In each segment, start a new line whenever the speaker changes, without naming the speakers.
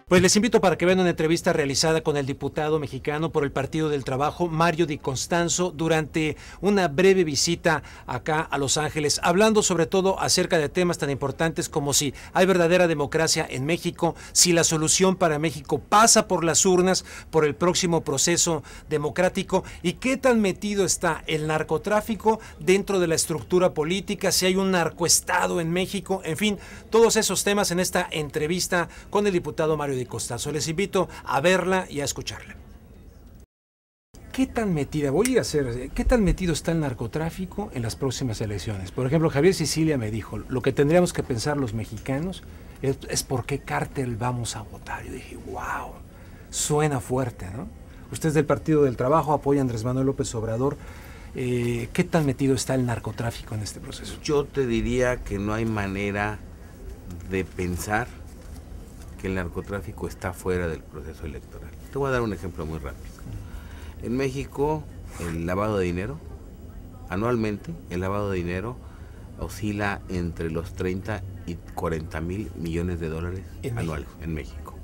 Pues les invito para que vean una entrevista realizada con el diputado mexicano por el Partido del Trabajo, Mario Di Constanzo, durante una breve visita acá a Los Ángeles, hablando sobre todo acerca de temas tan importantes como si hay verdadera democracia en México, si la solución para México pasa por las urnas, por el próximo proceso democrático, y qué tan metido está el narcotráfico dentro de la estructura política, si hay un narcoestado en México, en fin, todos esos temas en esta entrevista con el diputado Mario Di Constanzo. Les invito a verla y a escucharla. ¿Qué tan metida, qué tan metido está el narcotráfico en las próximas elecciones? Por ejemplo, Javier Sicilia me dijo, lo que tendríamos que pensar los mexicanos es por qué cártel vamos a votar. Yo dije, wow, suena fuerte, ¿no? Ustedes del Partido del Trabajo apoyan a Andrés Manuel López Obrador. ¿Qué tan metido está el narcotráfico en este proceso?
Yo te diría que no hay manera de pensar que el narcotráfico está fuera del proceso electoral. Te voy a dar un ejemplo muy rápido. En México, el lavado de dinero, anualmente, el lavado de dinero oscila entre los 30 y 40 mil millones de dólares anuales en México.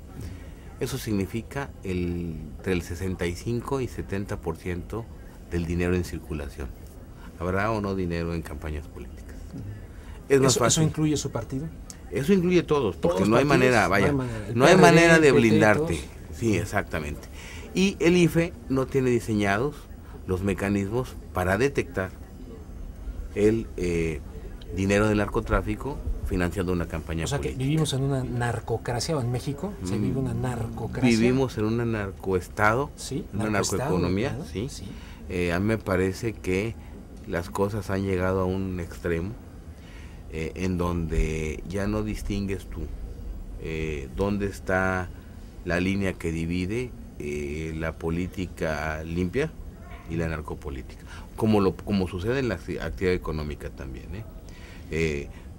Eso significa entre el 65 y 70% del dinero en circulación. ¿Habrá o no dinero en campañas políticas? Es más fácil.
¿Eso incluye su partido?
Eso incluye todos, porque
¿Todos
no hay
partidos?
manera, vaya,
no hay manera
de
PT,
blindarte.
todos.
Sí, exactamente. Y el IFE no tiene diseñados los mecanismos para detectar el dinero del narcotráfico financiando una campaña política. O sea que
vivimos en una narcocracia, o en México se vive una narcocracia.
Vivimos en un narcoestado,
sí,
una narcoeconomía, ¿sí? Sí. A mí me parece que las cosas han llegado a un extremo en donde ya no distingues tú dónde está la línea que divide la política limpia y la narcopolítica, como sucede en la actividad económica también.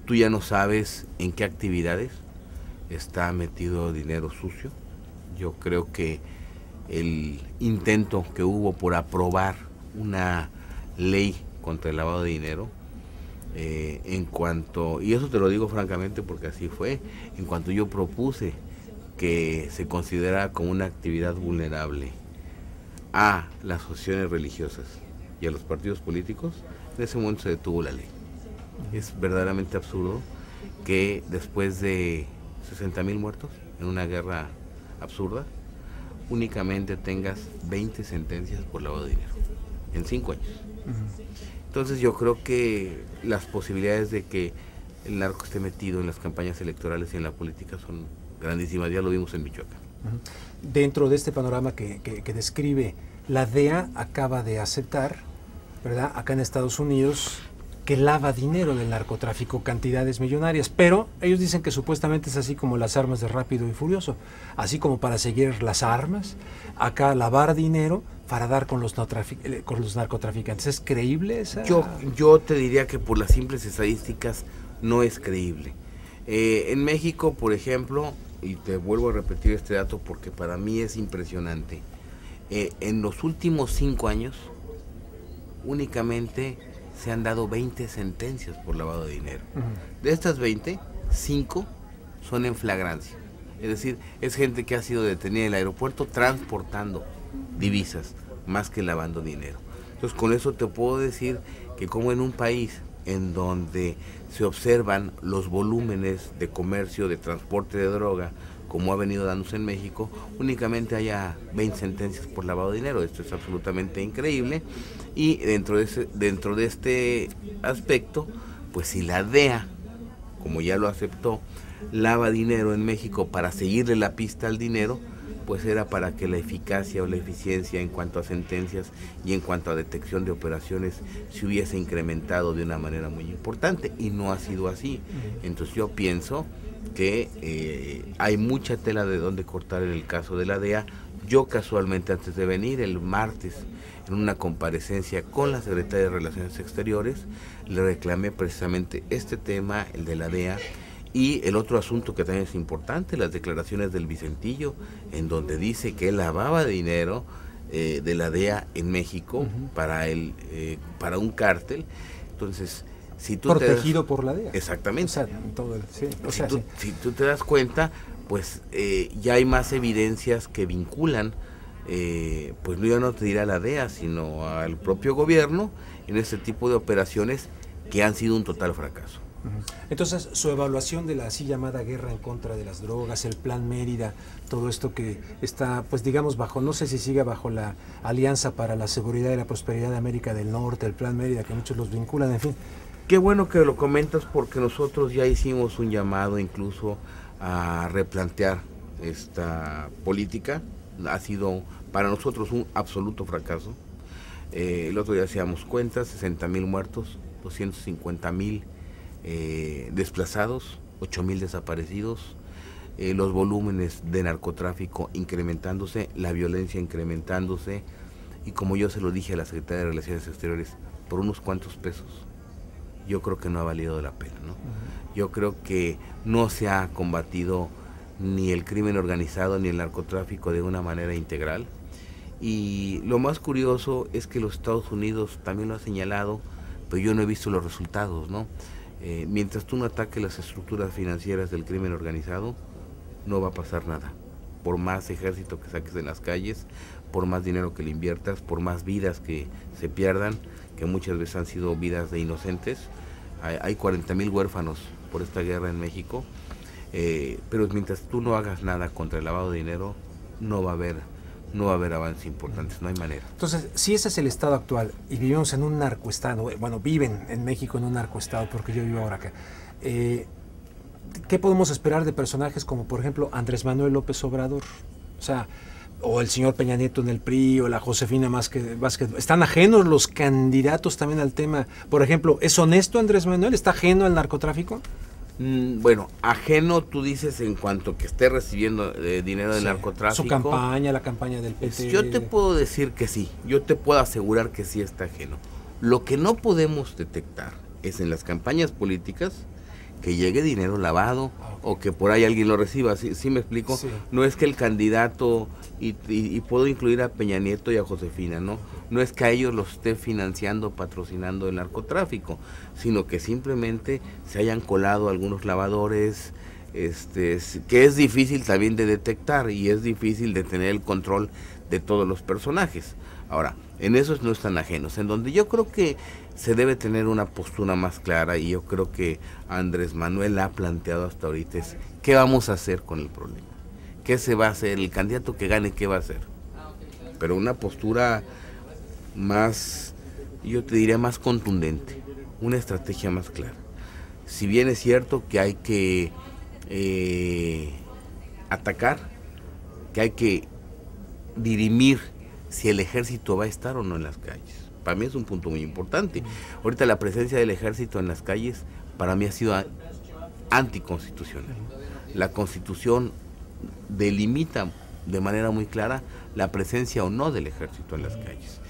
Tú ya no sabes en qué actividades está metido dinero sucio. Yo creo que el intento que hubo por aprobar una ley contra el lavado de dinero, y eso te lo digo francamente porque así fue, en cuanto yo propuse que se considerara como una actividad vulnerable a las asociaciones religiosas y a los partidos políticos, en ese momento se detuvo la ley. Es verdaderamente absurdo que después de 60,000 muertos en una guerra absurda, únicamente tengas 20 sentencias por lavado de dinero en 5 años. Entonces yo creo que las posibilidades de que el narco esté metido en las campañas electorales y en la política son grandísimas, ya lo vimos en Michoacán.
Dentro de este panorama que describe, la DEA acaba de aceptar, ¿verdad?, acá en Estados Unidos, que lava dinero del narcotráfico, cantidades millonarias, pero ellos dicen que supuestamente es así como las armas de Rápido y Furioso, así como para seguir las armas, acá lavar dinero para dar con los narcotraficantes. ¿Es creíble esa?
Yo te diría que por las simples estadísticas no es creíble. En México, por ejemplo, y te vuelvo a repetir este dato porque para mí es impresionante, en los últimos 5 años únicamente se han dado 20 sentencias por lavado de dinero. De estas 20, 5 son en flagrancia. Es decir, es gente que ha sido detenida en el aeropuerto transportando divisas, más que lavando dinero. Entonces, con eso te puedo decir que como en un país en donde se observan los volúmenes de comercio, de transporte de droga, como ha venido dándose en México, únicamente haya 20 sentencias por lavado de dinero. Esto es absolutamente increíble. Y dentro de este aspecto, pues si la DEA, como ya lo aceptó, lava dinero en México para seguirle la pista al dinero, pues era para que la eficacia o la eficiencia en cuanto a sentencias y en cuanto a detección de operaciones se hubiese incrementado de una manera muy importante, y no ha sido así. Entonces yo pienso que hay mucha tela de donde cortar en el caso de la DEA. Yo casualmente antes de venir el martes, en una comparecencia con la Secretaría de Relaciones Exteriores, le reclamé precisamente este tema, el de la DEA, y el otro asunto que también es importante, las declaraciones del Vicentillo, en donde dice que él lavaba dinero de la DEA en México para un cártel. Entonces, si tú
protegido por la DEA.
Exactamente.
O sea, todo si
tú te das cuenta, pues ya hay más evidencias que vinculan, pues yo no te diré a la DEA, sino al propio gobierno en este tipo de operaciones que han sido un total fracaso.
Entonces, su evaluación de la así llamada guerra en contra de las drogas, el Plan Mérida, todo esto que está, pues digamos, bajo, no sé si sigue bajo la Alianza para la Seguridad y la Prosperidad de América del Norte, el Plan Mérida, que muchos los vinculan, en fin.
Qué bueno que lo comentas, porque nosotros ya hicimos un llamado incluso a replantear esta política. Ha sido para nosotros un absoluto fracaso. El otro día hacíamos cuentas, 60,000 muertos, 250,000 desplazados, 8,000 desaparecidos, los volúmenes de narcotráfico incrementándose, la violencia incrementándose, y como yo se lo dije a la Secretaría de Relaciones Exteriores, por unos cuantos pesos, yo creo que no ha valido la pena, ¿no? Yo creo que no se ha combatido ni el crimen organizado ni el narcotráfico de una manera integral, y lo más curioso es que los Estados Unidos también lo ha señalado, pero yo no he visto los resultados, ¿no? Mientras tú no ataques las estructuras financieras del crimen organizado, no va a pasar nada. Por más ejército que saques en las calles, por más dinero que le inviertas, por más vidas que se pierdan, que muchas veces han sido vidas de inocentes. Hay 40,000 huérfanos por esta guerra en México, pero mientras tú no hagas nada contra el lavado de dinero, no va a haber avances importantes, no hay manera.
Entonces, si ese es el estado actual y vivimos en un narcoestado, bueno, viven en México en un narcoestado, porque yo vivo ahora acá, ¿qué podemos esperar de personajes como, por ejemplo, Andrés Manuel López Obrador? O sea, o el señor Peña Nieto en el PRI, o la Josefina Vázquez. ¿Están ajenos los candidatos también al tema? Por ejemplo, ¿es honesto Andrés Manuel? ¿Está ajeno al narcotráfico?
Bueno, ajeno tú dices en cuanto que esté recibiendo dinero del narcotráfico.
Su campaña, la campaña del PT.
Yo te puedo decir que sí, yo te puedo asegurar que sí está ajeno. Lo que no podemos detectar es en las campañas políticas que llegue dinero lavado, o que por ahí alguien lo reciba, ¿sí me explico? Sí. No es que el candidato, y puedo incluir a Peña Nieto y a Josefina, no es que a ellos los esté financiando, patrocinando el narcotráfico, sino que simplemente se hayan colado algunos lavadores, que es difícil también de detectar, y es difícil de tener el control de todos los personajes. Ahora, en esos no están ajenos. En donde yo creo que se debe tener una postura más clara, y yo creo que Andrés Manuel ha planteado hasta ahorita, es ¿qué vamos a hacer con el problema? ¿Qué se va a hacer? El candidato que gane, ¿qué va a hacer? Pero una postura más, yo te diría, más contundente, una estrategia más clara. Si bien es cierto que hay que atacar, que hay que dirimir si el ejército va a estar o no en las calles. Para mí es un punto muy importante. Ahorita la presencia del ejército en las calles para mí ha sido anticonstitucional. La Constitución delimita de manera muy clara la presencia o no del ejército en las calles.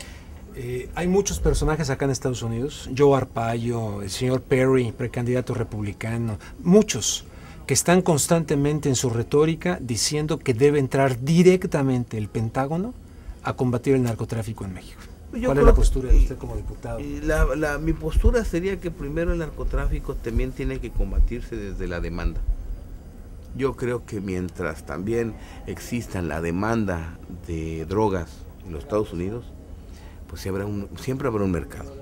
Hay muchos personajes acá en Estados Unidos, Joe Arpaio, el señor Perry, precandidato republicano, muchos que están constantemente en su retórica diciendo que debe entrar directamente el Pentágono a combatir el narcotráfico en México. ¿Cuál es la postura de usted como diputado?
Mi postura sería que primero el narcotráfico también tiene que combatirse desde la demanda. Yo creo que mientras también exista la demanda de drogas en los Estados Unidos, pues siempre habrá un mercado.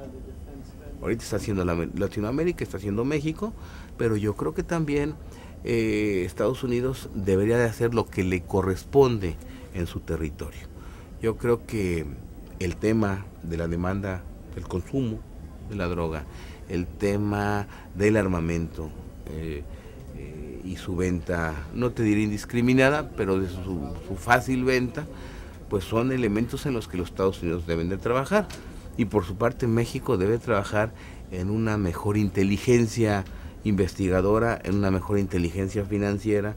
Ahorita está haciendo Latinoamérica, está haciendo México, pero yo creo que también Estados Unidos debería de hacer lo que le corresponde en su territorio. Yo creo que el tema de la demanda, el consumo de la droga, el tema del armamento y su venta, no te diré indiscriminada, pero de su fácil venta, pues son elementos en los que los Estados Unidos deben de trabajar. Y por su parte México debe trabajar en una mejor inteligencia investigadora, en una mejor inteligencia financiera,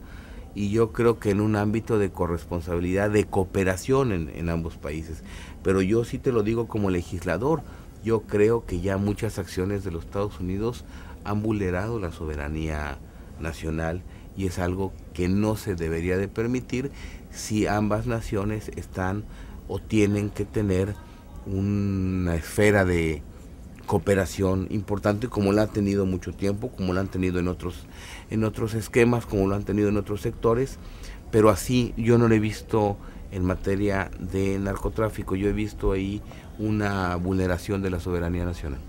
y yo creo que en un ámbito de corresponsabilidad, de cooperación en ambos países. Pero yo sí te lo digo como legislador, yo creo que ya muchas acciones de los Estados Unidos han vulnerado la soberanía nacional, y es algo que no se debería de permitir si ambas naciones están o tienen que tener una esfera de cooperación importante, como la han tenido mucho tiempo, como la han tenido en otros esquemas, como lo han tenido en otros sectores, pero así yo no lo he visto en materia de narcotráfico. Yo he visto ahí una vulneración de la soberanía nacional.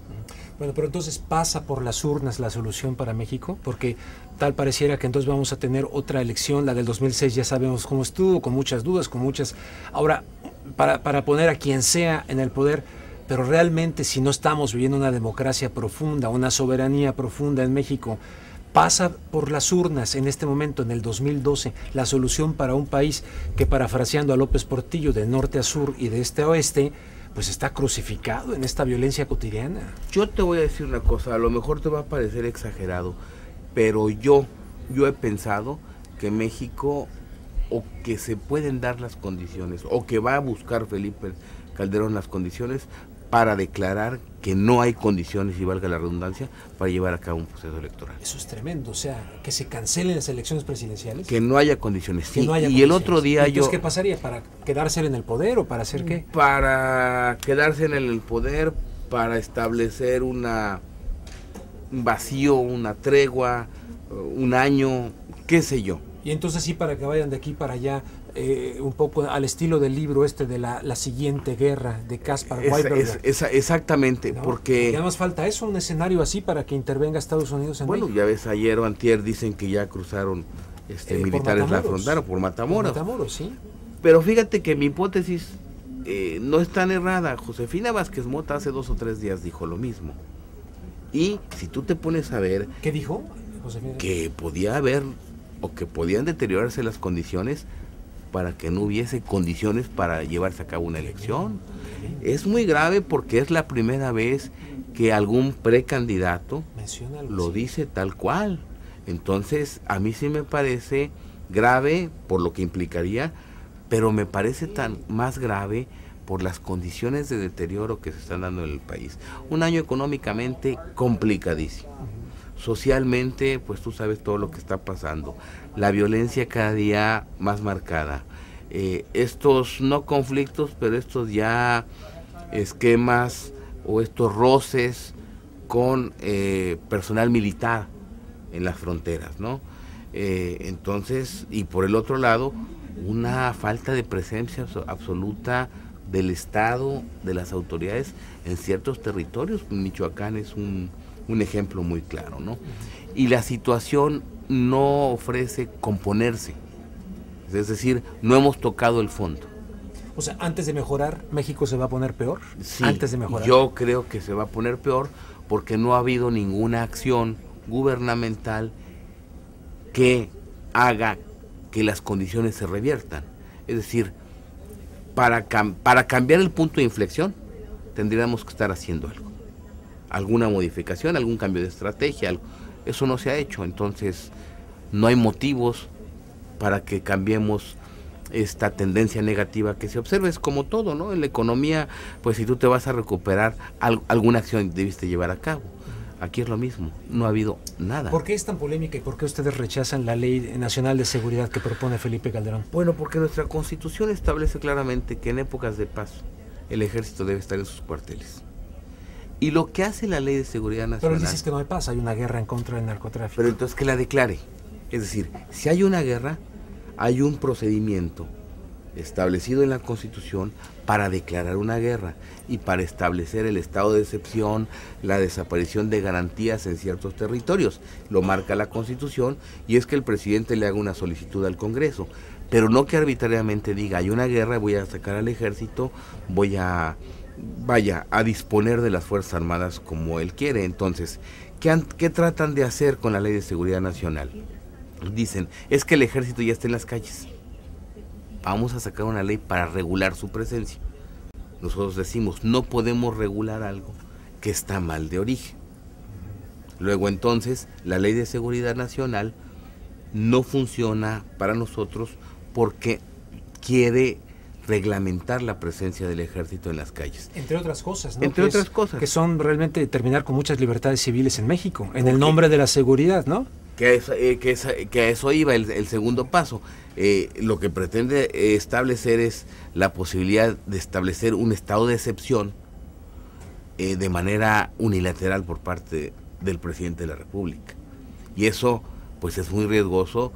Bueno, pero entonces pasa por las urnas la solución para México, porque tal pareciera que entonces vamos a tener otra elección, la del 2006 ya sabemos cómo estuvo, con muchas dudas, con muchas... Ahora, para poner a quien sea en el poder, pero realmente si no estamos viviendo una democracia profunda, una soberanía profunda en México, pasa por las urnas en este momento, en el 2012, la solución para un país que, parafraseando a López Portillo, de norte a sur y de este a oeste, pues está crucificado en esta violencia cotidiana.
Yo te voy a decir una cosa, a lo mejor te va a parecer exagerado, pero yo he pensado que México, o que se pueden dar las condiciones, o que va a buscar Felipe Calderón las condiciones para declarar que no hay condiciones, y valga la redundancia, para llevar a cabo un proceso electoral.
Eso es tremendo, o sea, que se cancelen las elecciones presidenciales.
Que no haya condiciones, sí.
No haya
y
condiciones.
El otro día
entonces, ¿qué pasaría? ¿Para quedarse en el poder o para hacer qué?
Para quedarse en el poder, para establecer un vacío, una tregua, un año, qué sé yo.
Y entonces sí, para que vayan de aquí para allá, un poco al estilo del libro de la siguiente guerra de Caspar Weinberger.
Exactamente, ¿no? Porque...
Ya nos falta eso, un escenario así para que intervenga Estados Unidos en México.
Ya ves, ayer o antier dicen que ya cruzaron militares la frontera por Matamoros.
Por Matamoros, sí.
Pero fíjate que mi hipótesis no es tan errada. Josefina Vázquez Mota hace 2 o 3 días dijo lo mismo. Y si tú te pones a ver...
¿Qué dijo Josefina?
Que podía haber, o que podían deteriorarse las condiciones para que no hubiese condiciones para llevarse a cabo una elección. Es muy grave porque es la primera vez que algún precandidato lo dice tal cual. Entonces, a mí sí me parece grave por lo que implicaría, pero me parece tan más grave por las condiciones de deterioro que se están dando en el país. Un año económicamente complicadísimo. Socialmente, pues tú sabes todo lo que está pasando. La violencia cada día más marcada. Estos no conflictos, pero estos ya esquemas o estos roces con personal militar en las fronteras, ¿no? Entonces, y por el otro lado, una falta de presencia absoluta del Estado, de las autoridades en ciertos territorios. Michoacán es un ejemplo muy claro, ¿no? Y la situación no ofrece componerse, es decir, no hemos tocado el fondo.
O sea, antes de mejorar, ¿México se va a poner peor?
Sí,
antes de mejorar.
Yo creo que se va a poner peor porque no ha habido ninguna acción gubernamental que haga que las condiciones se reviertan. Es decir, para cambiar el punto de inflexión, tendríamos que estar haciendo algo. Alguna modificación, algún cambio de estrategia, algo. Eso no se ha hecho, entonces no hay motivos para que cambiemos esta tendencia negativa que se observa. Es como todo, ¿no? En la economía, pues si tú te vas a recuperar, alguna acción debiste llevar a cabo. Aquí es lo mismo, no ha habido nada.
¿Por qué es tan polémica y por qué ustedes rechazan la Ley Nacional de Seguridad que propone Felipe Calderón?
Bueno, porque nuestra Constitución establece claramente que en épocas de paz el ejército debe estar en sus cuarteles. Y lo que hace la Ley de Seguridad Nacional...
Pero dices que no hay paz, hay una guerra en contra del narcotráfico.
Pero entonces que la declare. Es decir, si hay una guerra, hay un procedimiento establecido en la Constitución para declarar una guerra y para establecer el estado de excepción, la desaparición de garantías en ciertos territorios. Lo marca la Constitución, y es que el presidente le haga una solicitud al Congreso, pero no que arbitrariamente diga, hay una guerra, voy a sacar al ejército, voy a disponer de las Fuerzas Armadas como él quiere. Entonces, ¿qué tratan de hacer con la Ley de Seguridad Nacional? Dicen, es que el ejército ya está en las calles. Vamos a sacar una ley para regular su presencia. Nosotros decimos, no podemos regular algo que está mal de origen. Luego entonces, la Ley de Seguridad Nacional no funciona para nosotros porque quiere reglamentar la presencia del ejército en las calles.
Entre otras cosas, ¿no?
Entre otras cosas.
Que son realmente terminar con muchas libertades civiles en México, en el nombre de la seguridad, ¿no?
Que a eso iba el segundo paso. Lo que pretende establecer es la posibilidad de establecer un estado de excepción de manera unilateral por parte del presidente de la República. Y eso pues es muy riesgoso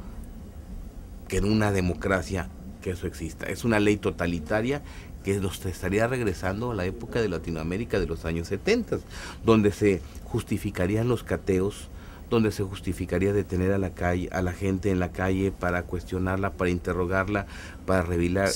que en una democracia que eso exista. Es una ley totalitaria que nos estaría regresando a la época de Latinoamérica de los años 70, donde se justificarían los cateos, donde se justificaría detener a la gente en la calle para cuestionarla, para interrogarla, para revisar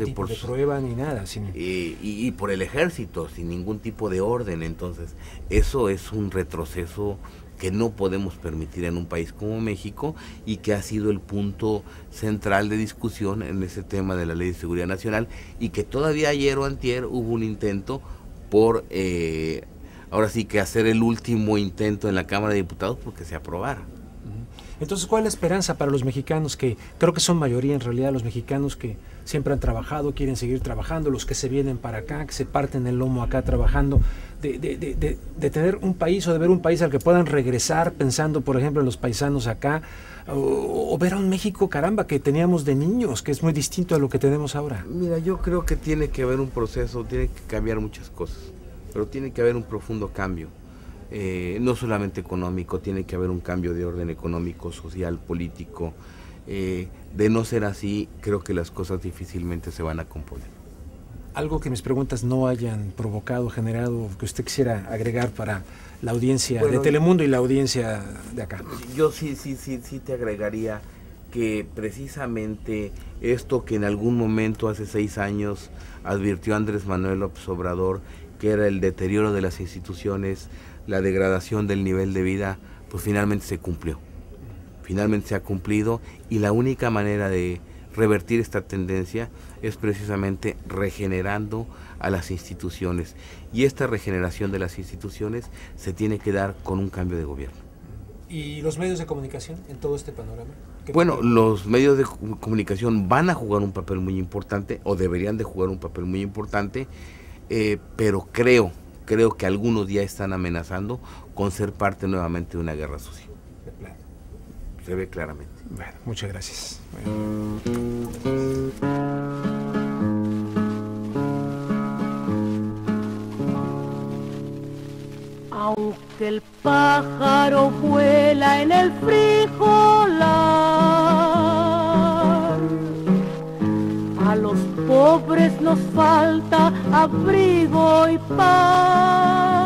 tipo de prueba ni nada,
y por el ejército, sin ningún tipo de orden. Entonces, eso es un retroceso que no podemos permitir en un país como México y que ha sido el punto central de discusión en ese tema de la Ley de Seguridad Nacional, y que todavía ayer o antier hubo un intento por, ahora sí que hacer el último intento en la Cámara de Diputados porque se aprobara.
Entonces, ¿cuál es la esperanza para los mexicanos, que creo que son mayoría en realidad, los mexicanos que siempre han trabajado, quieren seguir trabajando, los que se vienen para acá, que se parten el lomo acá trabajando, de tener un país o de ver un país al que puedan regresar pensando, por ejemplo, en los paisanos acá, o ver a un México, caramba, que teníamos de niños, que es muy distinto a lo que tenemos ahora?
Mira, yo creo que tiene que haber un proceso, tiene que cambiar muchas cosas, pero tiene que haber un profundo cambio. No solamente económico, tiene que haber un cambio de orden económico, social, político. De no ser así, creo que las cosas difícilmente se van a componer.
Algo que mis preguntas no hayan provocado, generado, que usted quisiera agregar para la audiencia de Telemundo y la audiencia de acá.
Yo sí te agregaría que precisamente esto que en algún momento hace 6 años advirtió Andrés Manuel López Obrador, que era el deterioro de las instituciones, la degradación del nivel de vida, pues finalmente se cumplió. Finalmente se ha cumplido, y la única manera de revertir esta tendencia es precisamente regenerando a las instituciones. Y esta regeneración de las instituciones se tiene que dar con un cambio de gobierno.
¿Y los medios de comunicación en todo este panorama?
Bueno, los medios de comunicación van a jugar un papel muy importante, o deberían de jugar un papel muy importante, pero creo que algunos ya están amenazando con ser parte nuevamente de una guerra sucia.
De plano.
Se ve claramente.
Bueno, muchas gracias.
Aunque el pájaro vuela en el frijolar, a los pobres nos falta abrigo y paz.